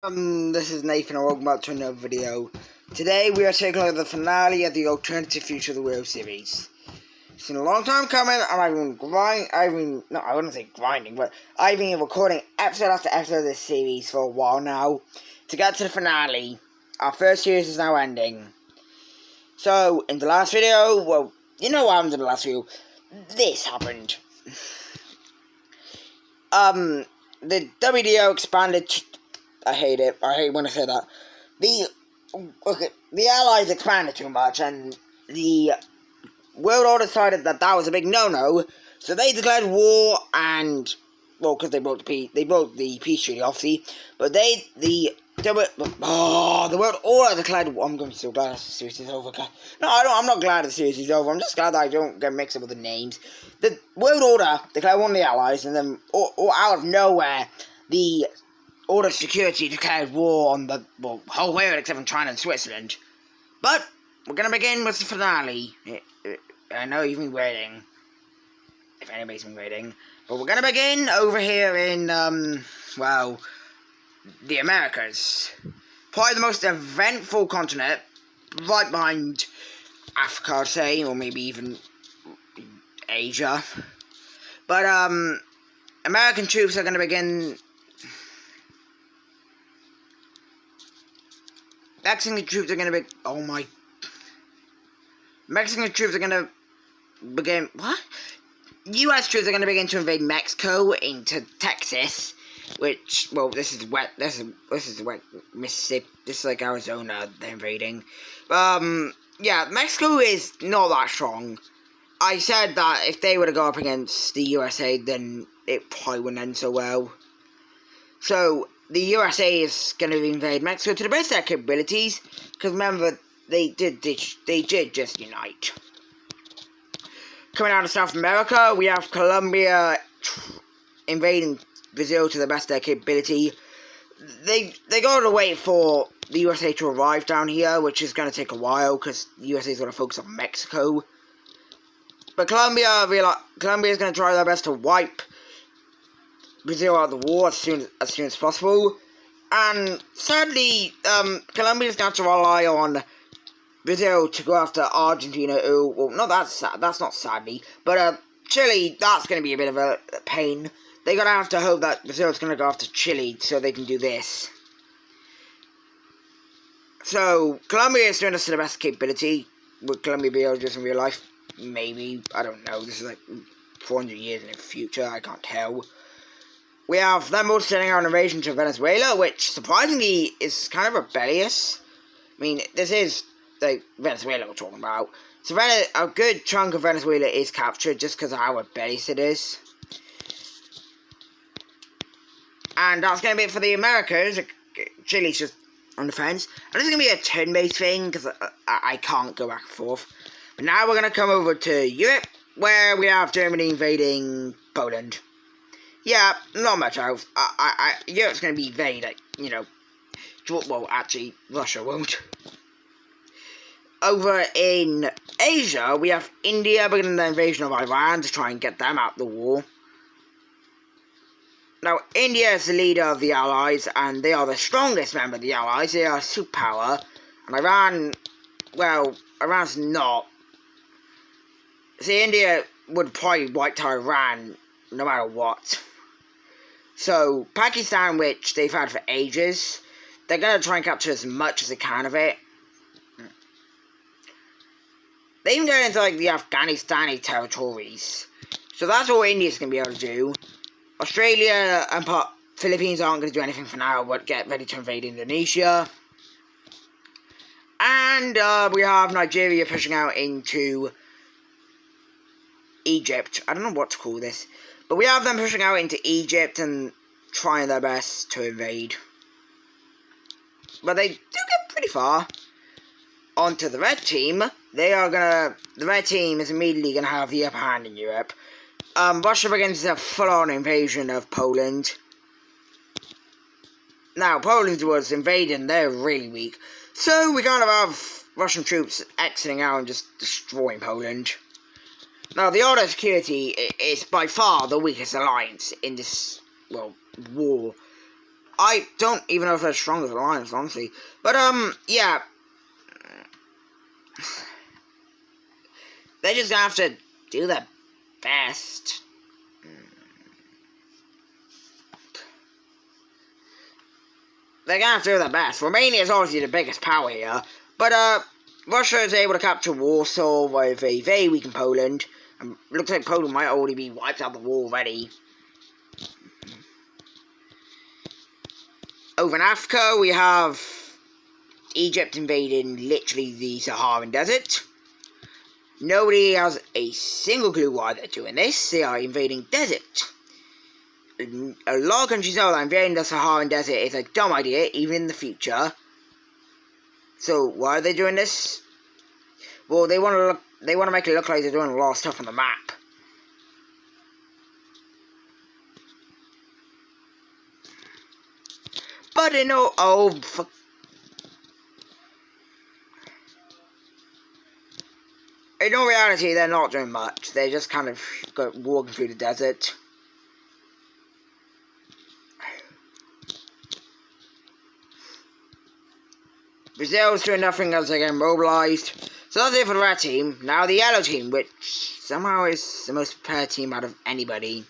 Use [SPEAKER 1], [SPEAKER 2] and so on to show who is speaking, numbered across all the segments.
[SPEAKER 1] This is Nathan and welcome back to another video. Today we are taking a look at the finale of the Alternative Future of the World series. It's been a long time coming and I wouldn't say grinding, but I've been recording episode after episode of this series for a while now to get to the finale. Our first series is now ending. So, in the last video, well, you know what happened in the last video. This happened. The WDO expanded. I hate it. I hate when I say that. The Allies expanded too much, and the World Order decided that was a big no-no. So they declared war, and because they broke the peace treaty, obviously. But the World Order declared. I'm going to be so glad the series is over. No, I'm not glad the series is over. I'm just glad that I don't get mixed up with the names. The World Order declared one of the Allies, and then, or out of nowhere, the Order Security declared war on the whole world except from China and Switzerland. But we're going to begin with the finale. I know you've been waiting. If anybody's been waiting. But we're going to begin over here in, the Americas. Probably the most eventful continent. Right behind Africa, I'd say. Or maybe even Asia. But, American troops are going to begin. Mexican troops are going to be. Oh my. Mexican troops are going to begin. What? US troops are going to begin to invade Mexico into Texas, which, this is wet. This is wet Mississippi. This is like Arizona. They're invading. Yeah, Mexico is not that strong. I said that if they were to go up against the USA, then it probably wouldn't end so well. So the USA is going to invade Mexico to the best of their capabilities, because remember, they did just unite. Coming out of South America, we have Colombia invading Brazil to the best of their capability. They got to wait for the USA to arrive down here, which is going to take a while, because the USA is going to focus on Mexico. But Colombia is going to try their best to wipe Brazil out of the war as soon as possible, and sadly, Colombia is going to rely on Brazil to go after Argentina. That's not sadly, but Chile. That's going to be a bit of a pain. They're going to have to hope that Brazil is going to go after Chile so they can do this. So Colombia is doing this to the best capability. Would Colombia be able to do this in real life? Maybe, I don't know. This is like 400 years in the future. I can't tell. We have them both sending out an invasion to Venezuela, which surprisingly is kind of rebellious. I mean, this is like Venezuela we're talking about. So a good chunk of Venezuela is captured just because of how rebellious it is. And that's going to be it for the Americas. Chile's just on the fence. And this is going to be a turn-based thing because I can't go back and forth. But now we're going to come over to Europe, where we have Germany invading Poland. Yeah, not much else. Europe's going to be very, actually, Russia won't. Over in Asia, we have India beginning the invasion of Iran to try and get them out of the war. Now, India is the leader of the Allies, and they are the strongest member of the Allies. They are a superpower. And Iran's not. See, India would probably wipe out Iran no matter what. So, Pakistan, which they've had for ages, they're going to try and capture as much as they can of it. They even get into, the Afghanistani territories. So that's all India's going to be able to do. Australia and Philippines aren't going to do anything for now, but get ready to invade Indonesia. And we have Nigeria pushing out into Egypt. I don't know what to call this. But we have them pushing out into Egypt and trying their best to invade. But they do get pretty far. Onto the red team. The red team is immediately going to have the upper hand in Europe. Russia begins a full-on invasion of Poland. Now, Poland was invaded and they're really weak. So we kind of have Russian troops exiting out and just destroying Poland. Now, the Order Security is by far the weakest alliance in this, war. I don't even know if they're as strong as the Lions, honestly. But, yeah. They're just gonna have to do their best. They're gonna have to do their best. Romania is obviously the biggest power here. But, Russia is able to capture Warsaw with a very weak in Poland. And looks like Poland might already be wiped out the war already. Over in Africa, we have Egypt invading literally the Saharan desert. Nobody has a single clue why they're doing this. They are invading desert. A lot of countries know that invading the Saharan desert is a dumb idea, even in the future. So why are they doing this? Well, they want to make it look like they're doing a lot of stuff on the map. But in in all reality, they're not doing much. They're just kind of walking through the desert. Brazil's doing nothing as they get mobilised. So that's it for the red team. Now the yellow team, which somehow is the most prepared team out of anybody.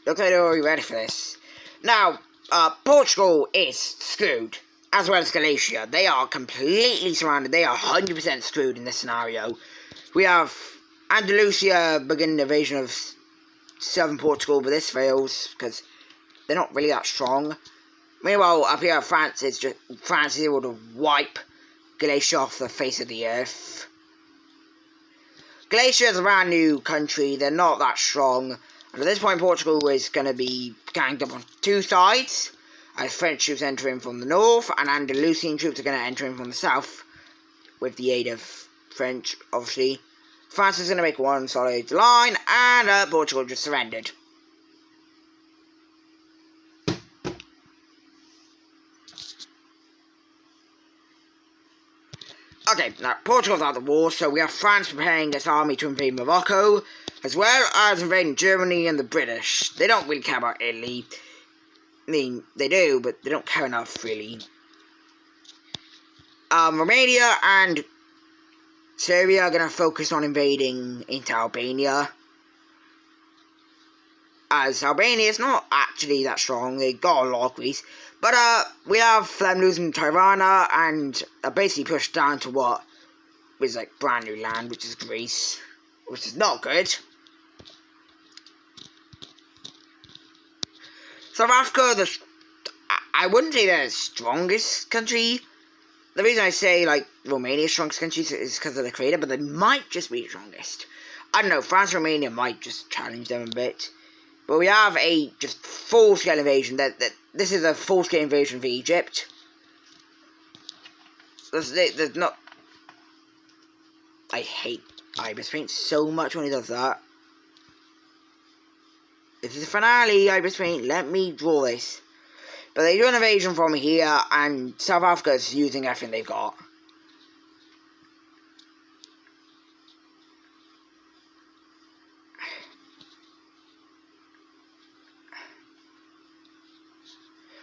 [SPEAKER 1] Looks like they're already ready for this. Now, Portugal is screwed, as well as Galicia. They are completely surrounded. They are 100% screwed in this scenario. We have Andalusia beginning the invasion of southern Portugal, but this fails because they're not really that strong. Meanwhile, up here, France is able to wipe Galicia off the face of the earth. Galicia is a brand new country. They're not that strong. And at this point, Portugal is going to be ganged up on two sides, as French troops enter in from the north, and Andalusian troops are going to enter in from the south, with the aid of French, obviously. France is going to make one solid line, and Portugal just surrendered. Okay, now Portugal's out of the war, so we have France preparing its army to invade Morocco, as well as invading Germany and the British. They don't really care about Italy. I mean, they do, but they don't care enough, really. Romania and Serbia are going to focus on invading into Albania. As Albania is not actually that strong, they got a lot of Greece. But we have them losing Tirana and basically pushed down to what is like brand new land, which is Greece, which is not good. South Africa, I wouldn't say they're the strongest country. The reason I say like Romania's strongest country is because of the creator, but they might just be the strongest. I don't know, France and Romania might just challenge them a bit. But we have a just full-scale invasion. This is a full-scale invasion for Egypt. There's not... I hate Ibis Paint so much when he does that. This is the finale, Ibis Paint. Let me draw this. But they do an invasion from here, and South Africa is using everything they've got.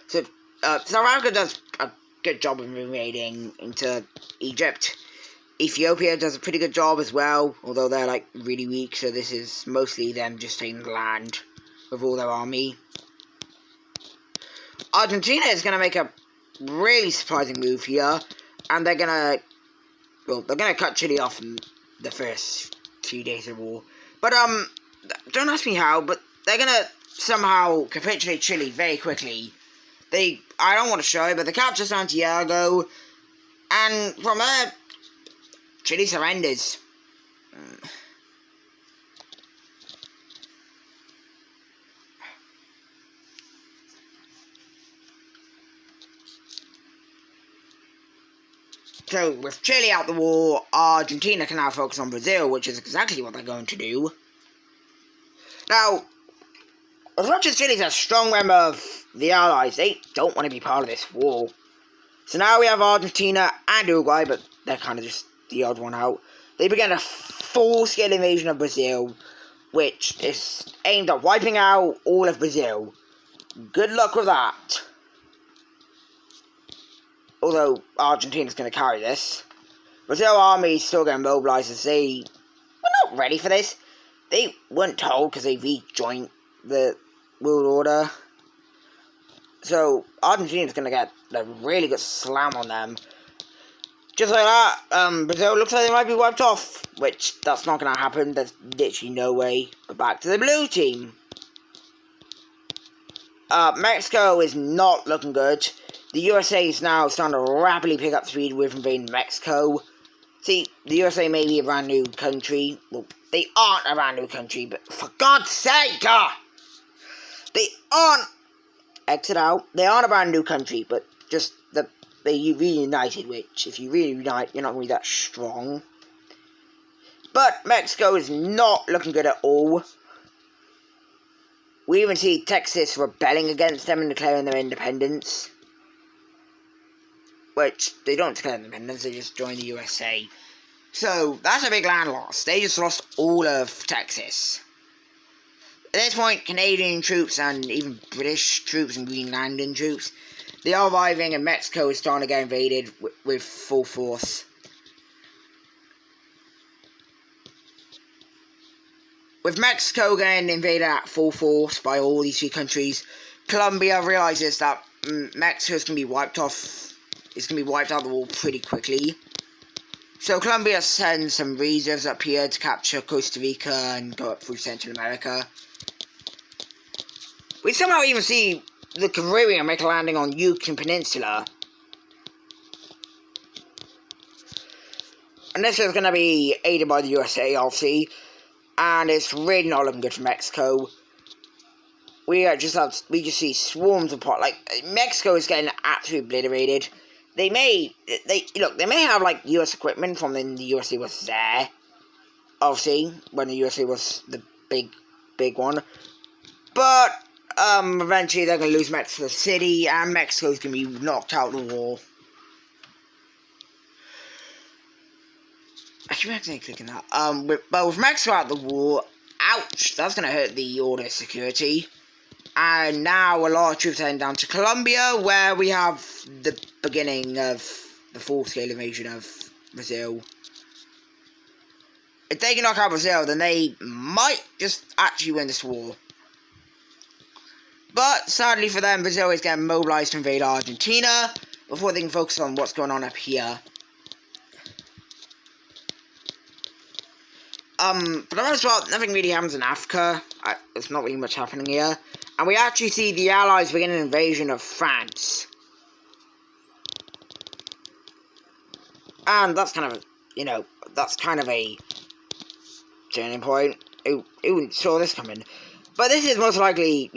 [SPEAKER 1] So, South Africa does a good job of invading into Egypt. Ethiopia does a pretty good job as well, although they're like really weak, so this is mostly them just taking the land with all their army. Argentina is going to make a really surprising move here, and they're going to cut Chile off in the first few days of war. But, don't ask me how, but they're going to somehow capitulate Chile very quickly. I don't want to show it, but they capture Santiago, and from there, Chile surrenders. So, with Chile out the war, Argentina can now focus on Brazil, which is exactly what they're going to do. Now, as much as Chile's a strong member of the Allies, they don't want to be part of this war. So now we have Argentina and Uruguay, but they're kind of just the odd one out. They began a full-scale invasion of Brazil, which is aimed at wiping out all of Brazil. Good luck with that. Although Argentina's going to carry this. Brazil army is still getting mobilised as they were not ready for this. They weren't told because they rejoined the world order. So Argentina's going to get a really good slam on them. Just like that, Brazil looks like they might be wiped off, which that's not going to happen. There's literally no way. But back to the blue team. Mexico is not looking good. The USA is now starting to rapidly pick up speed with invading Mexico. See, the USA may be a brand new country. Well, they aren't a brand new country, but for God's sake, they aren't. Exit out. They aren't a brand new country, but just they reunited, which, if you reunite, you're not going to be that strong. But Mexico is not looking good at all. We even see Texas rebelling against them and declaring their independence. Which, they don't declare independence, they just join the USA. So, that's a big land loss. They just lost all of Texas. At this point, Canadian troops and even British troops and Greenlandian troops, they are arriving, and Mexico is starting to get invaded with full force. With Mexico getting invaded at full force by all these three countries, Colombia realizes that Mexico is going to be wiped off. It's going to be wiped out of the war pretty quickly. So Colombia sends some reserves up here to capture Costa Rica and go up through Central America. We somehow even see the Caribbean make a landing on Yucatan Peninsula. And this is going to be aided by the USA, obviously. And it's really not looking good for Mexico. We just see swarms of Mexico is getting absolutely obliterated. They may have like US equipment from when the USA was there. Obviously, when the USA was the big one. But eventually they're going to lose Mexico City, and Mexico's going to be knocked out of the war. Actually, I'm actually clicking that. But with Mexico out of the war, ouch, that's going to hurt the order of security. And now a lot of troops are heading down to Colombia, where we have the beginning of the full-scale invasion of Brazil. If they can knock out Brazil, then they might just actually win this war. But sadly for them, Brazil is getting mobilized to invade Argentina before they can focus on what's going on up here. For the most part, nothing really happens in Africa. There's not really much happening here. And we actually see the Allies begin an invasion of France. And that's kind of a turning point. Who saw this coming? But this is most likely,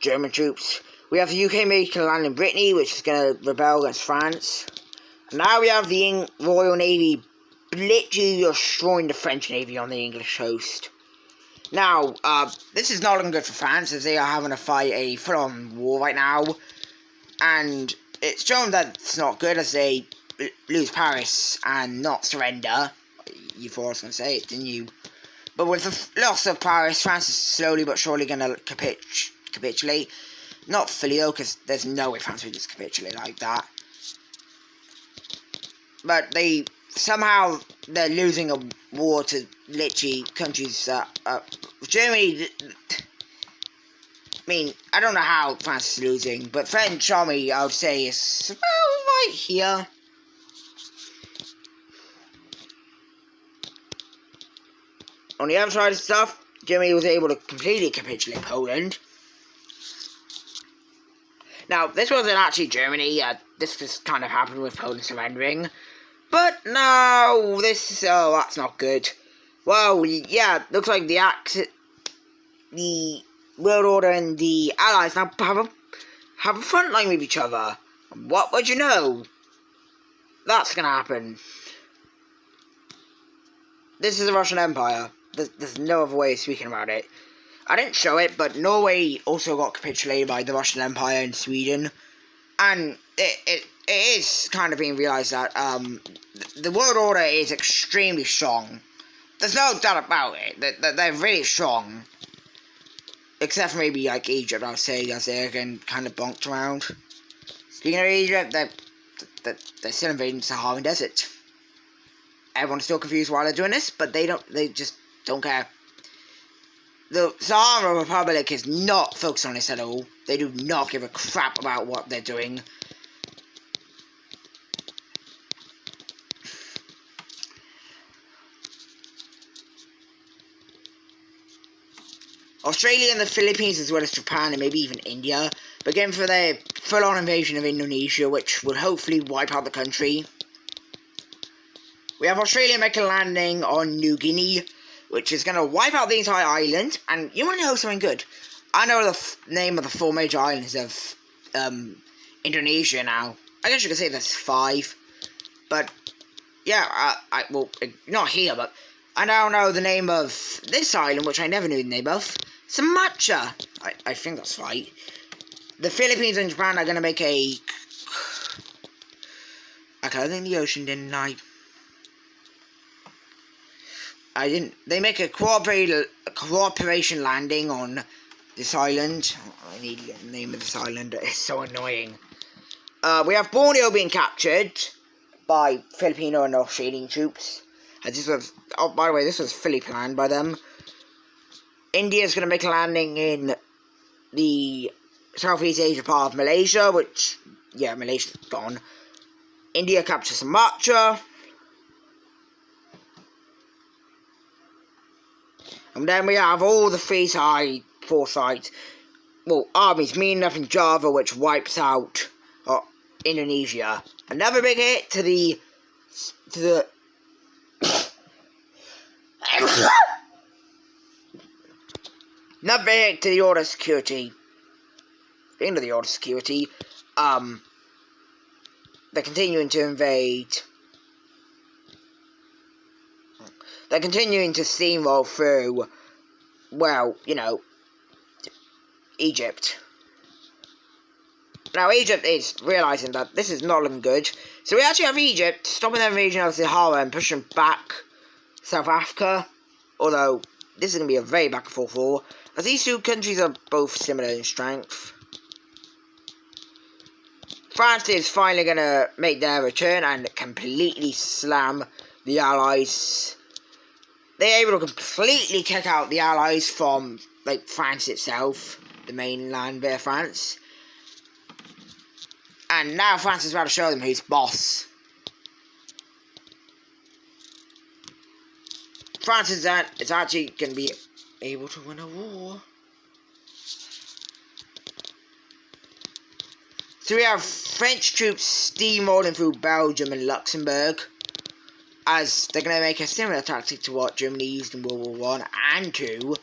[SPEAKER 1] German troops. We have the UK making land in Brittany, which is going to rebel against France. And now we have the Royal Navy literally destroying the French Navy on the English coast. Now, this is not looking good for France, as they are having to fight a full-on war right now. And it's shown that it's not good, as they lose Paris and not surrender. You thought I was going to say it, didn't you? But with the loss of Paris, France is slowly but surely going to capitulate. Not fully though, because there's no way France would just capitulate like that. But somehow they're losing a war to literally countries Germany. I mean, I don't know how France is losing, but French army, I would say, is about right here. On the other side of stuff, Germany was able to completely capitulate Poland. Now, this wasn't actually Germany. This just kind of happened with Poland surrendering. But no, that's not good. Well, yeah, looks like the World Order and the Allies now have a front line with each other. What would you know? That's gonna happen. This is the Russian Empire. There's no other way of speaking about it. I didn't show it, but Norway also got capitulated by the Russian Empire and Sweden. And it is kind of being realised that the World Order is extremely strong. There's no doubt about it. They're really strong. Except for maybe like Egypt, I would say, as they're getting kind of bonked around. Speaking of Egypt, they're still invading the Saharan Desert. Everyone's still confused why they're doing this, but they just don't care. The Sahara Republic is not focused on this at all. They do not give a crap about what they're doing. Australia and the Philippines, as well as Japan and maybe even India, begin for their full-on invasion of Indonesia, which would hopefully wipe out the country. We have Australia making a landing on New Guinea, which is going to wipe out the entire island. And you want to know something good? I know the name of the 4 major islands of Indonesia now. I guess you could say there's 5. But, yeah, well, not here, but I now know the name of this island, which I never knew the name of. Sumatra. I think that's right. The Philippines and Japan are going to make a... Okay, I think the ocean, didn't I? I didn't. They make a cooperation landing on this island. Oh, I need to get the name of this island. It's so annoying. We have Borneo being captured by Filipino and Australian troops. And this was, oh, by the way, this was fully planned by them. India's going to make a landing in the Southeast Asia part of Malaysia, which, yeah, Malaysia's gone. India captures Sumatra. And then we have all the 4 sides, well, armies meeting up in Java, which wipes out Indonesia. Another big hit to the another big hit to the order security. Speaking of the order security, they're continuing to invade. They're continuing to steamroll through, well, you know, Egypt. Now, Egypt is realising that this is not looking good. So we actually have Egypt stopping their invasion of the Sahara and pushing back South Africa. Although, this is going to be a very back and forth war, as these 2 countries are both similar in strength. France is finally going to make their return and completely slam the Allies. They're able to completely kick out the Allies from, like, France itself, the mainland bit of France. And now France is about to show them who's boss. France is actually going to be able to win a war. So we have French troops steamrolling through Belgium and Luxembourg, as they're going to make a similar tactic to what Germany used in World War 1 and 2.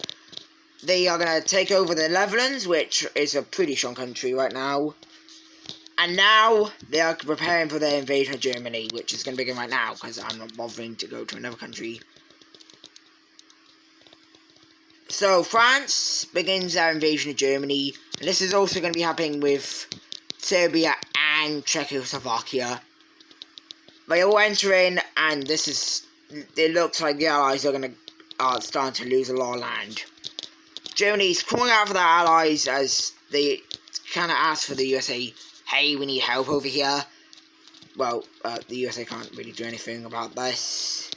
[SPEAKER 1] They are going to take over the Netherlands, which is a pretty strong country right now. And now they are preparing for their invasion of Germany, which is going to begin right now, because I'm not bothering to go to another country. So France begins their invasion of Germany, and this is also going to be happening with Serbia and Czechoslovakia. They all enter in, and it looks like the Allies are starting to lose a lot of land. Germany's calling out for their allies as they kind of ask for the USA, hey, we need help over here. Well, the USA can't really do anything about this.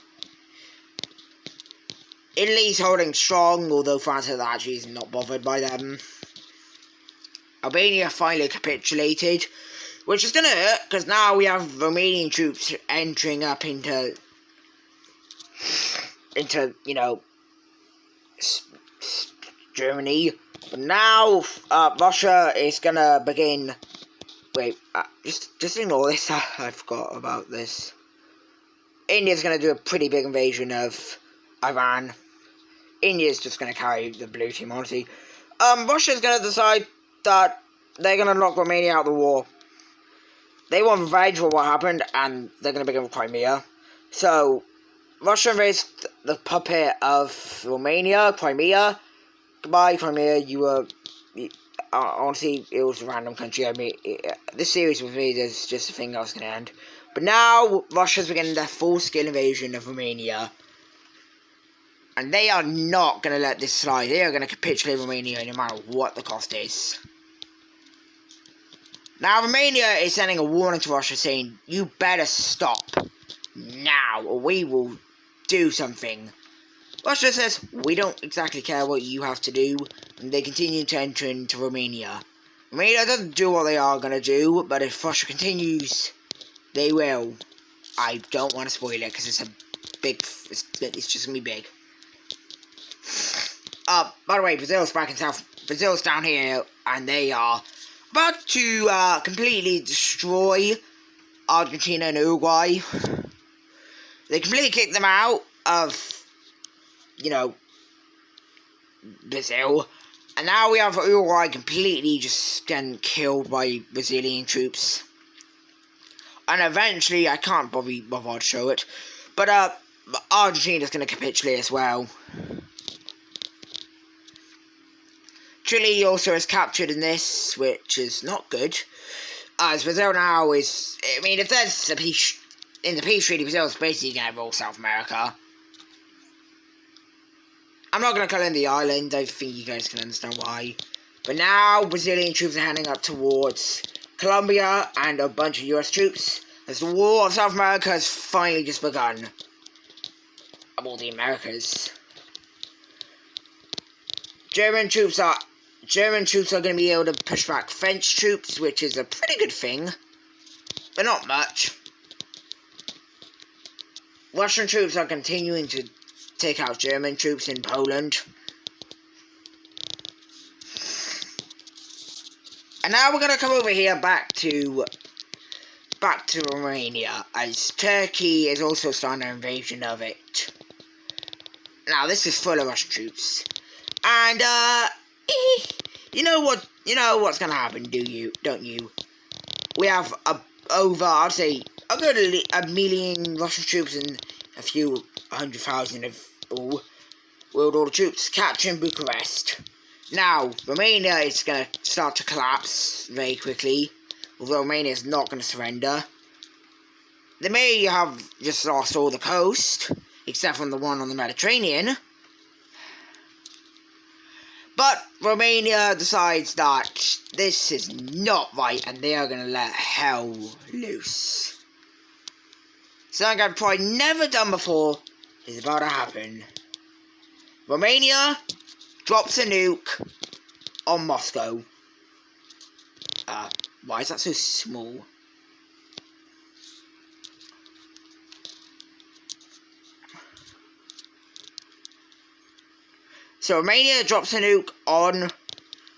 [SPEAKER 1] Italy's holding strong, although France actually is not bothered by them. Albania finally capitulated, which is going to hurt, because now we have Romanian troops entering up into you know, Germany. But now, Russia is going to begin... Wait, just ignore this, I forgot about this. India's going to do a pretty big invasion of Iran. India's just going to carry the blue team, honestly. Russia's going to decide that they're going to knock Romania out of the war. They want revenge for what happened, and they're going to begin with Crimea. So, Russia invades the puppet of Romania, Crimea. Goodbye, Crimea, honestly, it was a random country. I mean, this series with me is just a thing I was going to end. But now, Russia's beginning their full-scale invasion of Romania. And they are not going to let this slide. They are going to capitulate Romania no matter what the cost is. Now, Romania is sending a warning to Russia saying, you better stop now or we will do something. Russia says, we don't exactly care what you have to do, and they continue to enter into Romania. Romania doesn't do what they are going to do, but if Russia continues, they will. I don't want to spoil it, because it's a big, it's just going to be big. By the way, Brazil's back in South, Brazil's down here, and they are about to completely destroy Argentina and Uruguay. They completely kicked them out of, you know, Brazil. And now we have Uruguay completely just getting killed by Brazilian troops. And eventually, I can't bother to show it, but Argentina's going to capitulate as well. Chile also is captured in this, which is not good. As Brazil now is, I mean, if there's a peace, in the peace treaty, Brazil is basically going to rule South America. I'm not going to call in the island, I think you guys can understand why. But now, Brazilian troops are heading up towards Colombia and a bunch of US troops, as the war of South America has finally just begun. Of all the Americas. German troops are going to be able to push back French troops, which is a pretty good thing, but not much. Russian troops are continuing to take out German troops in Poland. And now we're going to come over here back to Romania, as Turkey is also starting an invasion of it. Now this is full of Russian troops. And you know what's gonna happen, don't you? We have over, I'd say, a good a million Russian troops and a few 100,000 of world order troops capturing Bucharest. Now, Romania is gonna start to collapse very quickly, although Romania is not gonna surrender. They may have just lost all the coast, except from the one on the Mediterranean. But Romania decides that this is not right and they are going to let hell loose. Something I've probably never done before is about to happen. Romania drops a nuke on Moscow. Why is that so small? So Romania drops a nuke on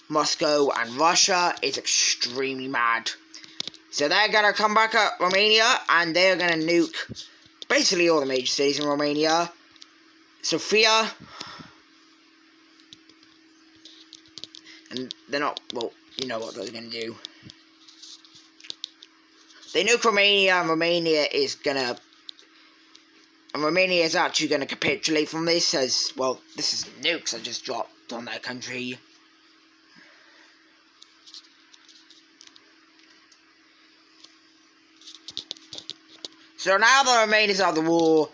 [SPEAKER 1] Moscow, and Russia is extremely mad. So they're going to come back at Romania, and they're going to nuke basically all the major cities in Romania. Sofia. And they're not, well, you know what they're going to do. They nuke Romania, and Romania is actually going to capitulate from this, as, well, this is nukes that just dropped on their country. So now the Romanians are the war,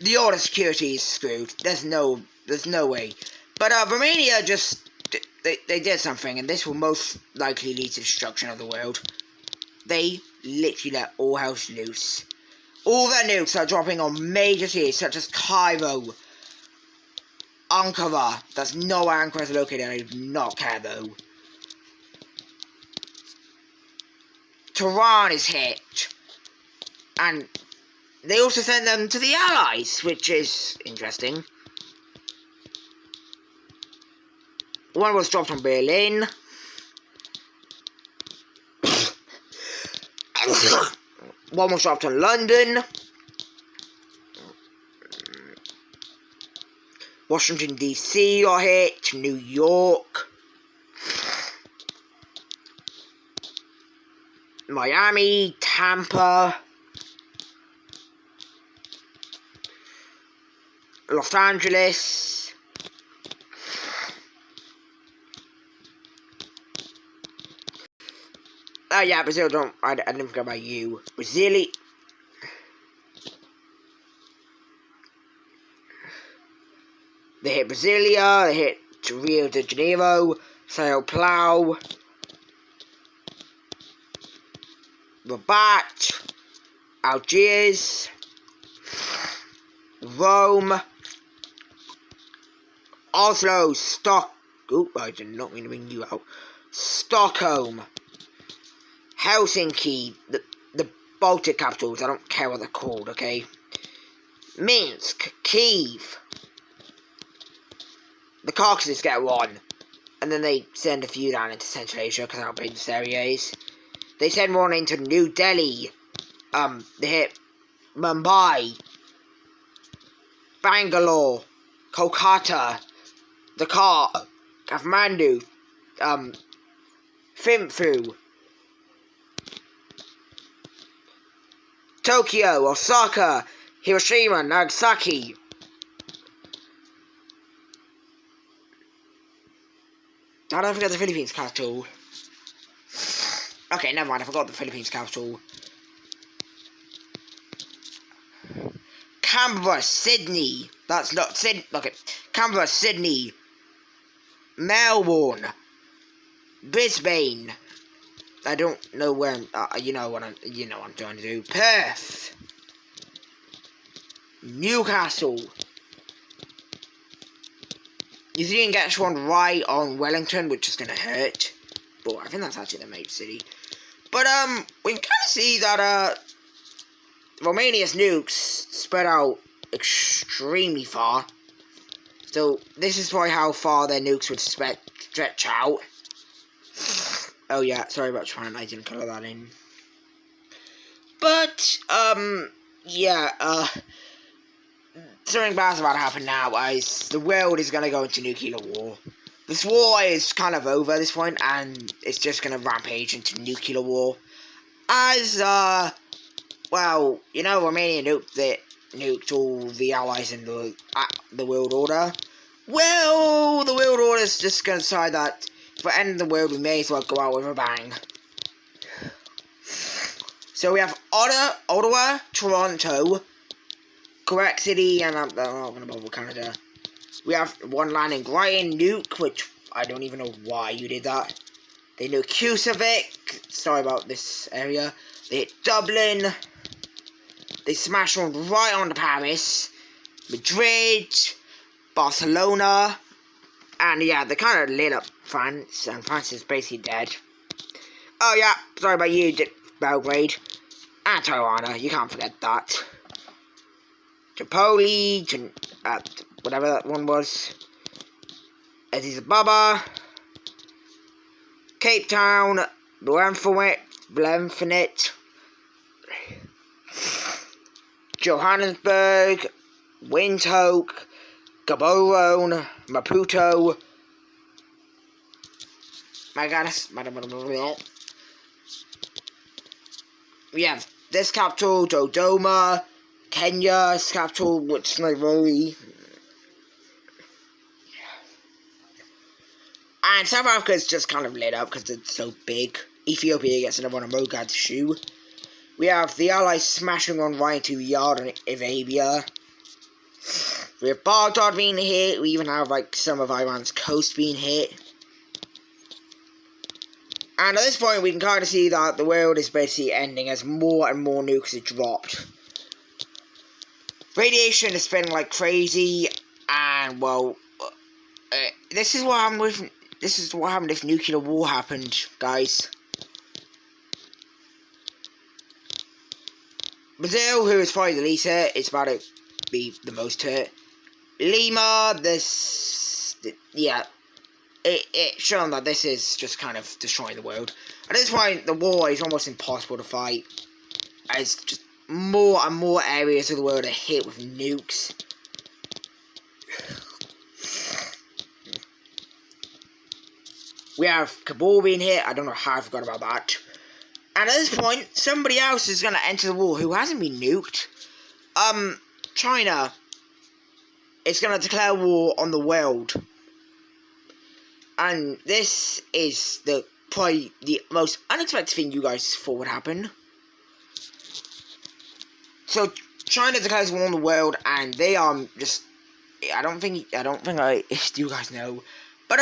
[SPEAKER 1] the order security is screwed. There's no way. But Romania just, they did something, and this will most likely lead to destruction of the world. They literally let all hell loose. All their nukes are dropping on major cities such as Cairo, Ankara. That's not where Ankara is located, I do not care though. Tehran is hit. And they also send them to the Allies, which is interesting. One was dropped on Berlin. One was dropped on London. Washington DC are hit. New York. Miami. Tampa. Los Angeles. Oh yeah, Brazil, I didn't forget about you. Brazil. They hit Brasilia, they hit Rio de Janeiro, Sao Paulo, Rabat, Algiers, Rome, Oslo, Oop, I did not mean to bring you out. Stockholm, Helsinki, the Baltic capitals, I don't care what they're called, okay? Minsk, Kiev. The Caucasus get one. And then they send a few down into Central Asia, because how big this area is. They send one into New Delhi. They hit Mumbai, Bangalore, Kolkata, Dhaka, Kathmandu, Thimphu, Tokyo, Osaka, Hiroshima, Nagasaki. How did I forget the Philippines capital? Okay, never mind, I forgot the Philippines capital. Canberra, Sydney. That's not Sydney. Okay, Canberra, Sydney, Melbourne, Brisbane. I don't know where. You know what I'm trying to do. Perth, Newcastle. You didn't get one right on Wellington, which is gonna hurt. But I think that's actually the major city. But we can kind of see that Romania's nukes spread out extremely far. So this is probably how far their nukes would stretch out. Oh yeah, sorry about trying, I didn't colour that in. But, yeah, something bad's about to happen now, guys. The world is gonna go into nuclear war. This war is kind of over at this point, and it's just gonna rampage into nuclear war. As, well, you know, Romania nuked all the allies in the world order. Well, the world order is just gonna decide that for the end of the world, we may as well go out with a bang. So we have Ottawa, Toronto, Quebec City, and I'm not gonna bother with Canada. We have one landing right in Nuke, which I don't even know why you did that. They knew Kusavik. Sorry about this area. They hit Dublin. They smashed one right onto Paris, Madrid, Barcelona, and yeah, they kind of lit up France, and France is basically dead. Oh yeah, sorry about you, Belgrade, and Tirana, you can't forget that. Tripoli, whatever that one was, Addis Ababa, Cape Town, Blenfinet, Johannesburg, Windhoek, Gaborone, Maputo, we have this capital, Dodoma, Kenya's capital, which is Nairobi, and South Africa is just kind of lit up because it's so big. Ethiopia gets another one of Mogadishu. We have the Allies smashing on right into Yard and Arabia. We have Baghdad being hit. We even have like some of Iran's coast being hit. And at this point, we can kind of see that the world is basically ending as more and more nukes are dropped. Radiation is spinning like crazy, and well, this is what happened if nuclear war happened, guys. Brazil, who is probably the least hurt, is about to be the most hurt. Lima, yeah, it's shown that this is just kind of destroying the world. At this point, the war is almost impossible to fight, as just more and more areas of the world are hit with nukes. We have Kabul being hit. I don't know how I forgot about that. And at this point, somebody else is going to enter the war who hasn't been nuked. China is going to declare war on the world. And this is probably the most unexpected thing you guys thought would happen. So, China declares war on the world, and they are just I don't think you guys know, but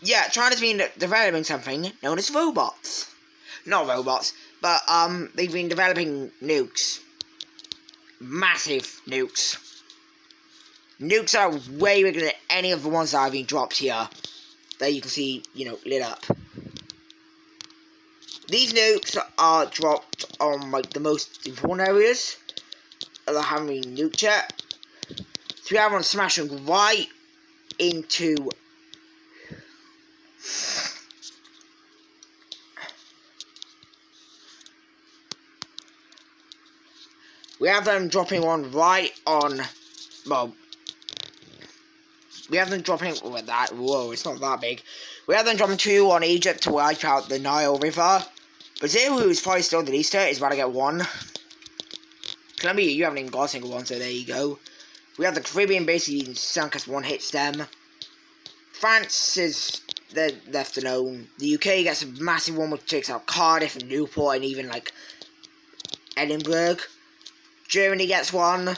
[SPEAKER 1] yeah, China's been developing something known as robots. Not robots, but they've been developing nukes, massive nukes. Nukes are way bigger than any of the ones that have been dropped here. That you can see, lit up. These nukes are dropped on like the most important areas that haven't been nuked yet. So we have one smashing right into we have them dropping one right on, well, we have them dropping with that. Whoa, it's not that big. We have them dropping 2 on Egypt to wipe out the Nile River. Brazil, who's probably still the least hurt, is about to get 1. Colombia, you haven't even got a single one, so there you go. We have the Caribbean basically sunk as 1 hits them. France is they're left alone. The UK gets a massive one which takes out Cardiff and Newport and even like Edinburgh. Germany gets 1.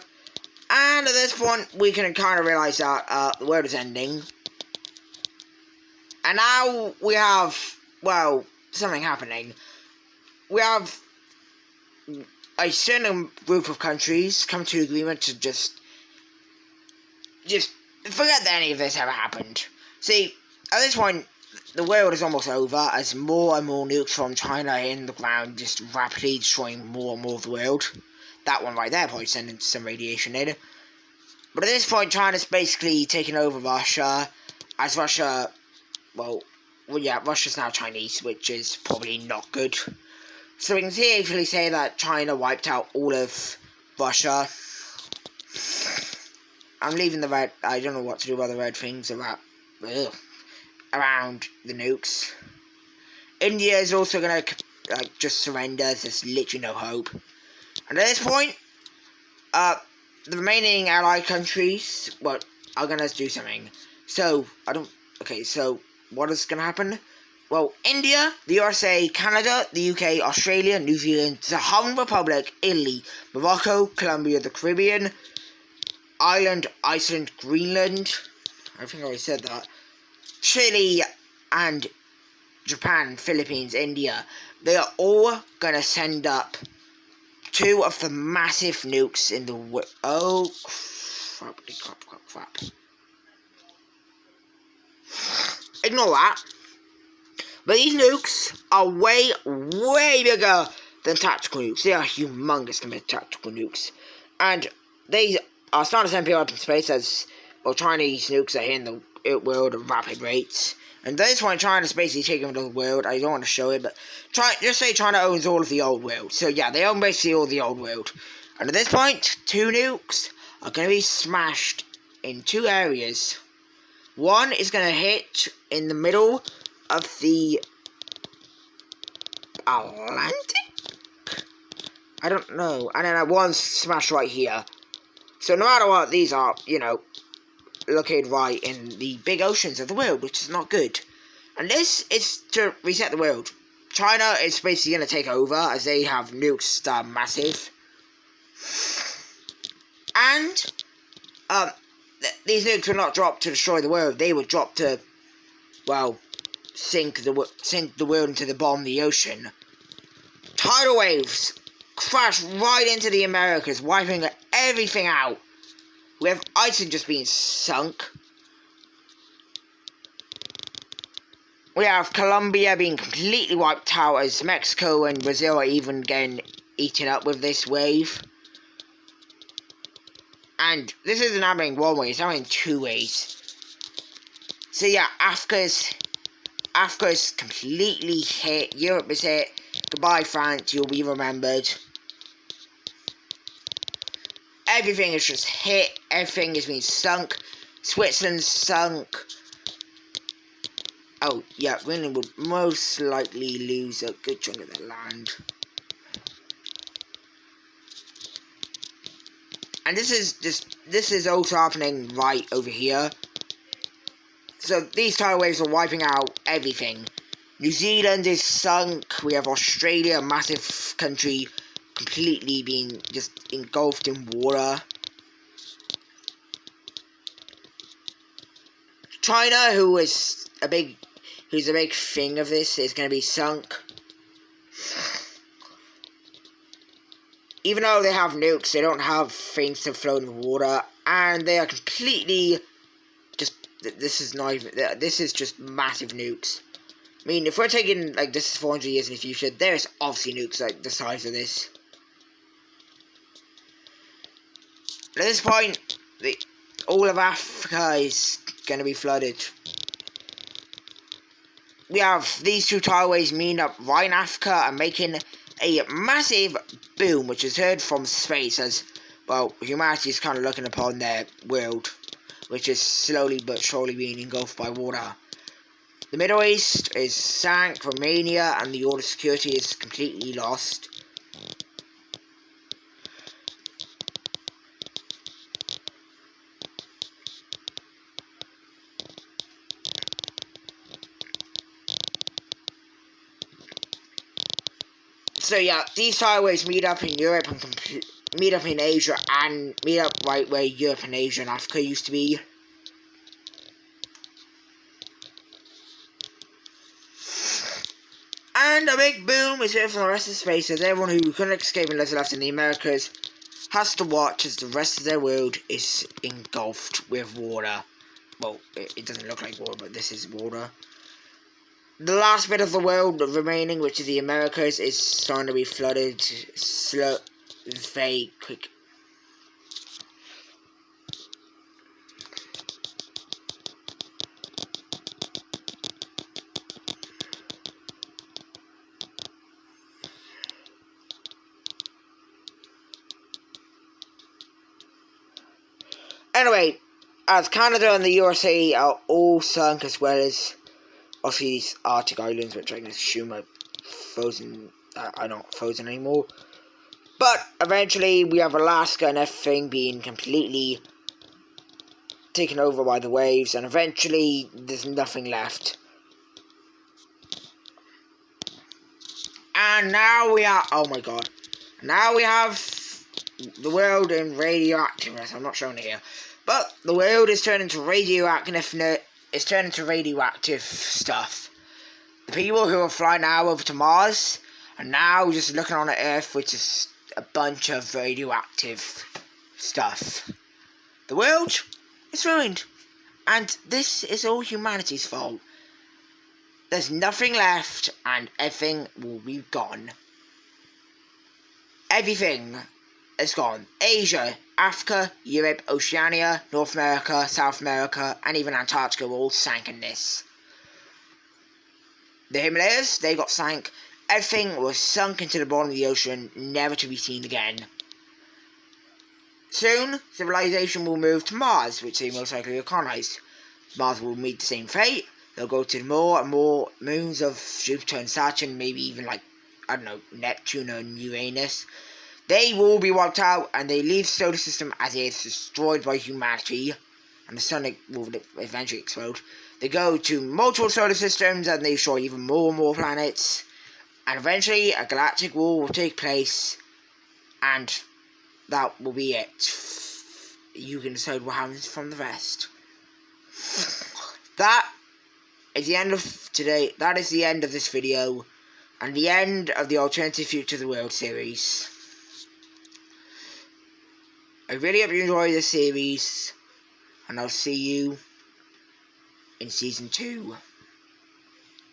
[SPEAKER 1] And at this point, we can kind of realise that the world is ending. And now we have, well, something happening. We have a certain group of countries come to agreement to just forget that any of this ever happened. See, at this point, the world is almost over as more and more nukes from China in the ground, just rapidly destroying more and more of the world. That one right there probably sending some radiation in. But at this point, China's basically taken over Russia, as Russia, well, yeah, Russia's now Chinese, which is probably not good. So we can safely say that China wiped out all of Russia. I'm leaving the red, I don't know what to do about the red things around the nukes. India is also going to, like, just surrender, there's literally no hope. And at this point, the remaining allied countries, well, are going to do something. So, so, what is going to happen? Well, India, the USA, Canada, the UK, Australia, New Zealand, the Hong Republic, Italy, Morocco, Colombia, the Caribbean, Ireland, Iceland, Greenland, I think I already said that, Chile, and Japan, Philippines, India, they are all going to send up 2 of the massive nukes in the world. Oh, crap. Ignore that. But these nukes are way bigger than tactical nukes. They are humongous compared to tactical nukes. And they are starting to send people up in space as, well, Chinese nukes are hitting the world at rapid rates. And this one, China's basically taking over the world. I don't want to show it, but just say China owns all of the old world. So yeah, they own basically all the old world. And at this point, 2 nukes are going to be smashed in 2 areas. One is going to hit in the middle of the Atlantic? I don't know. And then one's smashed right here. So no matter what, these are, located right in the big oceans of the world, which is not good. And this is to reset the world. China is basically going to take over as they have nukes that are massive. And these nukes were not dropped to destroy the world. They were dropped to, well, sink the world into the bottom of the ocean. Tidal waves crash right into the Americas, wiping everything out. We have Iceland just being sunk. We have Colombia being completely wiped out as Mexico and Brazil are even getting eaten up with this wave. And this isn't happening one way, it's happening 2 ways. So yeah, Africa's completely hit. Europe is hit. Goodbye, France, you'll be remembered. Everything is just hit. Everything is being sunk. Switzerland's sunk. Oh, yeah, Greenland would most likely lose a good chunk of their land. And this is also happening right over here. So these tidal waves are wiping out everything. New Zealand is sunk. We have Australia, a massive country, completely being just engulfed in water. China, who's a big thing of this, is going to be sunk. Even though they have nukes, they don't have things to float in water, and they are completely just. This is not even. This is just massive nukes. I mean, if we're taking like this is 400 years in the future, there's obviously nukes like the size of this. At this point, all of Africa is going to be flooded. We have these two tideways meeting up right in Africa and making a massive boom, which is heard from space as, well, humanity is kind of looking upon their world, which is slowly but surely being engulfed by water. The Middle East is sank, Romania and the order security is completely lost. So yeah, these highways meet up in Europe and meet up in Asia and meet up right where Europe and Asia and Africa used to be. And a big boom is here from the rest of space as everyone who couldn't escape unless left in the Americas has to watch as the rest of their world is engulfed with water. Well, it doesn't look like water, but this is water. The last bit of the world remaining, which is the Americas, is starting to be flooded very quick. Anyway, as Canada and the USA are all sunk, as well as obviously these Arctic islands, which I can assume are frozen, are not frozen anymore. But eventually we have Alaska and everything being completely taken over by the waves, and eventually there's nothing left. And now we are, oh my god, now we have the world in radioactiveness. I'm not showing it here, but the world is turning to radioactiveness. It's turning to radioactive stuff. The people who are flying now over to Mars are now just looking on the Earth, which is a bunch of radioactive stuff. The world is ruined, and this is all humanity's fault. There's nothing left, and everything will be gone. Everything is gone. Asia, Africa, Europe, Oceania, North America, South America, and even Antarctica were all sank in this. The Himalayas, they got sank. Everything was sunk into the bottom of the ocean, never to be seen again. Soon, civilization will move to Mars, which they most likely will colonize. Mars will meet the same fate. They'll go to more and more moons of Jupiter and Saturn, maybe even like, I don't know, Neptune and Uranus. They will be wiped out, and they leave the solar system as it is destroyed by humanity, and the sun will eventually explode. They go to multiple solar systems, and they destroy even more and more planets, and eventually a galactic war will take place, and that will be it. You can decide what happens from the rest. That is the end of today. That is the end of this video, and the end of the Alternative Future of the World series. I really hope you enjoy this series, and I'll see you in Season 2.